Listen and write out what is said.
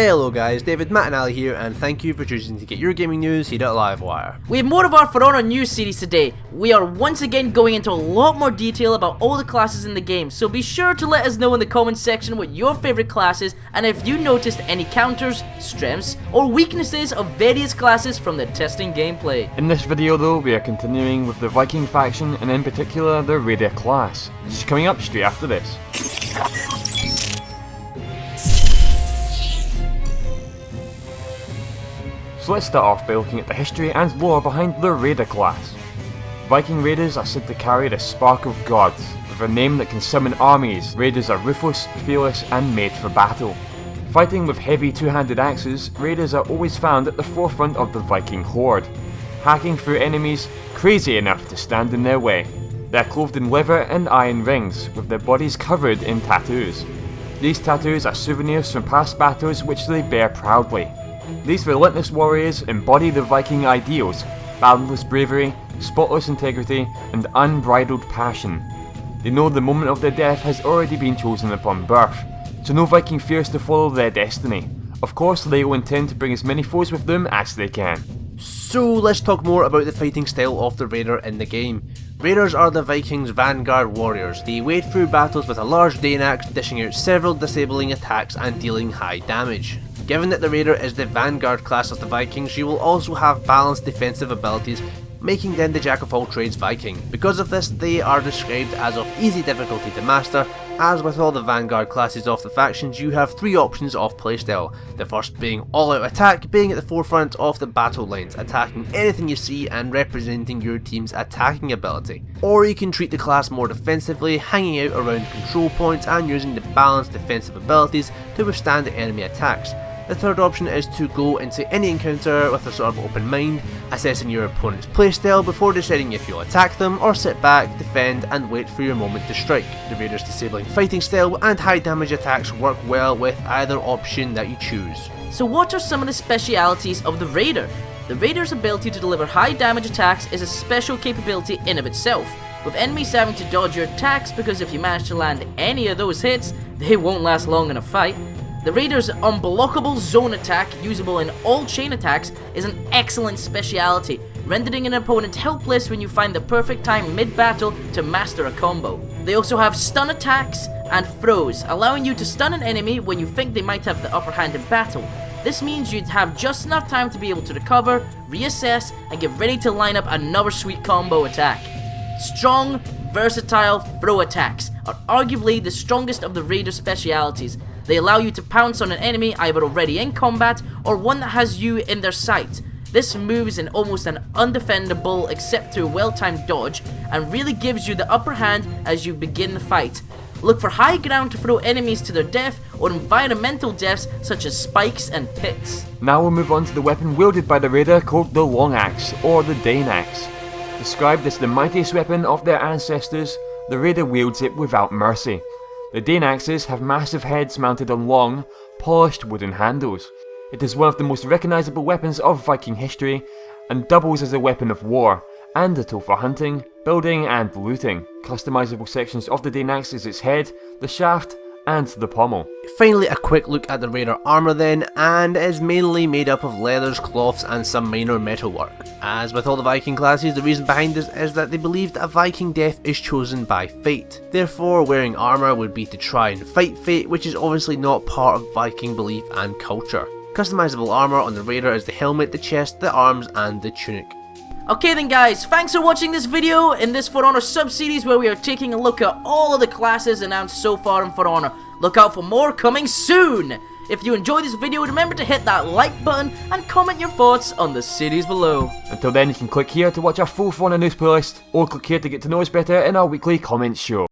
Hello guys, David, Matt and Ali here, and thank you for choosing to get your gaming news here at Livewire. We have more of our For Honor news series today. We are once again going into a lot more detail about all the classes in the game, so be sure to let us know in the comments section what your favourite class is, and if you noticed any counters, strengths, or weaknesses of various classes from the testing gameplay. In this video though, we are continuing with the Viking faction, and in particular the Raider class, which is coming up straight after this. So let's start off by looking at the history and lore behind the Raider class. Viking Raiders are said to carry the spark of gods. With a name that can summon armies, Raiders are ruthless, fearless and made for battle. Fighting with heavy two-handed axes, Raiders are always found at the forefront of the Viking horde, hacking through enemies crazy enough to stand in their way. They are clothed in leather and iron rings, with their bodies covered in tattoos. These tattoos are souvenirs from past battles which they bear proudly. These relentless warriors embody the Viking ideals: boundless bravery, spotless integrity, and unbridled passion. They know the moment of their death has already been chosen upon birth, so no Viking fears to follow their destiny. Of course, they will intend to bring as many foes with them as they can. So let's talk more about the fighting style of the Raider in the game. Raiders are the Vikings' vanguard warriors. They wade through battles with a large Dane axe, dishing out several disabling attacks and dealing high damage. Given that the Raider is the vanguard class of the Vikings, you will also have balanced defensive abilities, making them the jack of all trades Viking. Because of this, they are described as of easy difficulty to master. As with all the vanguard classes of the factions, you have three options of playstyle. The first being all-out attack, being at the forefront of the battle lines, attacking anything you see and representing your team's attacking ability. Or you can treat the class more defensively, hanging out around control points and using the balanced defensive abilities to withstand enemy attacks. The third option is to go into any encounter with a sort of open mind, assessing your opponent's playstyle before deciding if you'll attack them or sit back, defend and wait for your moment to strike. The Raider's disabling fighting style and high damage attacks work well with either option that you choose. So what are some of the specialities of the Raider? The Raider's ability to deliver high damage attacks is a special capability in of itself, with enemies having to dodge your attacks because if you manage to land any of those hits, they won't last long in a fight. The Raider's unblockable zone attack, usable in all chain attacks, is an excellent speciality, rendering an opponent helpless when you find the perfect time mid-battle to master a combo. They also have stun attacks and throws, allowing you to stun an enemy when you think they might have the upper hand in battle. This means you'd have just enough time to be able to recover, reassess, and get ready to line up another sweet combo attack. Strong, versatile throw attacks are arguably the strongest of the Raider specialities. They allow you to pounce on an enemy either already in combat or one that has you in their sight. This move is almost an undefendable except through well-timed dodge and really gives you the upper hand as you begin the fight. Look for high ground to throw enemies to their death or environmental deaths such as spikes and pits. Now we'll move on to the weapon wielded by the Raider called the Long Axe, or the Dane Axe. Described as the mightiest weapon of their ancestors, the Raider wields it without mercy. The Dane axes have massive heads mounted on long, polished wooden handles. It is one of the most recognisable weapons of Viking history, and doubles as a weapon of war, and a tool for hunting, building and looting. Customisable sections of the Dane axe is its head, the shaft, and the pommel. Finally, a quick look at the Raider armour then, and it is mainly made up of leathers, cloths and some minor metalwork. As with all the Viking classes, the reason behind this is that they believed a Viking death is chosen by fate. Therefore, wearing armour would be to try and fight fate, which is obviously not part of Viking belief and culture. Customisable armour on the Raider is the helmet, the chest, the arms and the tunic. Okay then guys, thanks for watching this video in this For Honor sub-series where we are taking a look at all of the classes announced so far in For Honor. Look out for more coming soon! If you enjoyed this video, remember to hit that like button and comment your thoughts on the series below. Until then, you can click here to watch our full For Honor news playlist, or click here to get to know us better in our weekly comments show.